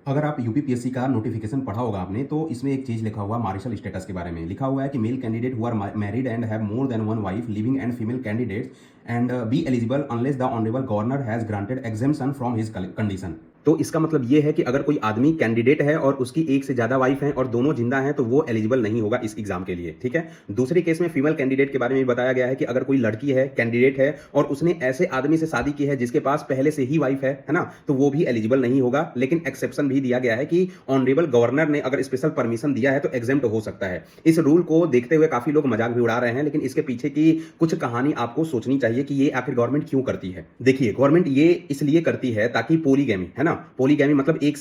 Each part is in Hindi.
अगर आप यूपीपीएससी का नोटिफिकेशन पढ़ा होगा आपने तो इसमें एक चीज लिखा हुआ मार्शल स्टेटस के बारे में लिखा हुआ है कि male candidate who are married and have more than one wife living and female candidates and be eligible unless the honourable governor has granted exemption from his condition. तो इसका मतलब ये है कि अगर कोई आदमी कैंडिडेट है और उसकी एक से ज्यादा वाइफ है और दोनों जिंदा हैं तो वो एलिजिबल नहीं होगा इस एग्जाम के लिए। ठीक है। दूसरे केस में फीमेल कैंडिडेट के बारे में बताया गया है कि अगर कोई लड़की है कैंडिडेट है और उसने ऐसे आदमी से शादी की है जिसके पास पहले से ही वाइफ है ना, तो वो भी एलिजिबल नहीं होगा। लेकिन एक्सेप्शन भी दिया गया है कि ऑनरेबल गवर्नर ने अगर स्पेशल परमिशन दिया है तो एग्जेम्प्ट हो सकता है। इस रूल को देखते हुए काफी लोग मजाक भी उड़ा रहे हैं, लेकिन इसके पीछे की कुछ कहानी आपको सोचनी चाहिए कि ये आखिर गवर्नमेंट क्यों करती है। देखिए, गवर्नमेंट ये इसलिए करती है ताकि पोलीगैमी, है ना, पोलीगैमी मतलब एक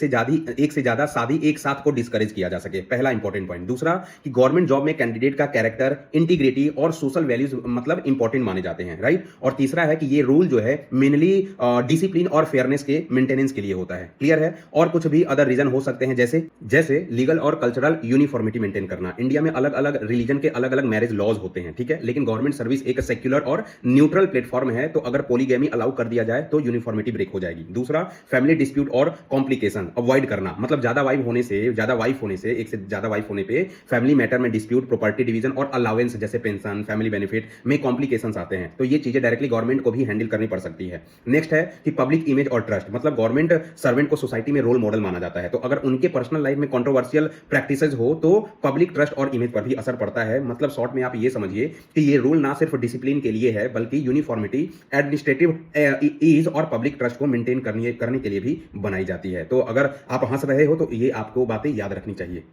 से ज्यादा शादी एक साथ को डिस्करेज किया जा सके। पहला इंपॉर्टेंट पॉइंट। दूसरा कि गवर्नमेंट जॉब में कैंडिडेट का कैरेक्टर, इंटीग्रिटी और सोशल वैल्यूज मतलब इंपॉर्टेंट माने जाते हैं, राइट। और तीसरा है कि ये रूल जो है मेनली डिसिप्लिन और फेयरनेस के मेंटेनेंस के लिए होता है। क्लियर है। और कुछ भी अदर रीजन हो सकते हैं, जैसे जैसे लीगल और कल्चरल यूनिफॉर्मिटी मेंटेन करना। इंडिया में अलग अलग रिलीजन के अलग अलग मैरिज लॉज होते हैं, ठीक है, लेकिन गवर्नमेंट सर्विस एक सेक्युलर और न्यूट्रल प्लेटफॉर्म है, तो अगर पोलीगैमी अलाउ कर दिया जाए तो यूनिफॉर्मिटी ब्रेक हो जाएगी। दूसरा, फैमिली डिस्प्यूट और कॉम्प्लिकेशन अवॉइड करना, मतलब ज्यादा वाइफ होने से एक से ज्यादा वाइफ होने पे फैमिली मैटर में डिस्प्यूट, प्रॉपर्टी डिवीजन और अलाउंस जैसे पेंशन, फैमिली बेनिफिट में कॉम्प्लिकेशंस आते हैं, तो ये चीजें डायरेक्टली गवर्नमेंट को भी हैंडल करनी पड़ सकती है। नेक्स्ट है कि पब्लिक इमेज और ट्रस्ट, मतलब गवर्नमेंट सर्वेंट को सोसाइटी में रोल मॉडल माना जाता है, तो अगर उनके पर्सनल लाइफ में कंट्रोवर्शियल प्रैक्टिसेस हो तो पब्लिक ट्रस्ट और इमेज पर भी असर पड़ता है। मतलब शॉर्ट में आप ये समझिए कि ये रूल ना सिर्फ डिसिप्लिन के लिए है बल्कि यूनिफॉर्मिटी, एडमिनिस्ट्रेटिव ईज और पब्लिक ट्रस्ट को मेंटेन करने के लिए भी बनाई जाती है। तो अगर आप हंस रहे हो तो ये आपको बातें याद रखनी चाहिए।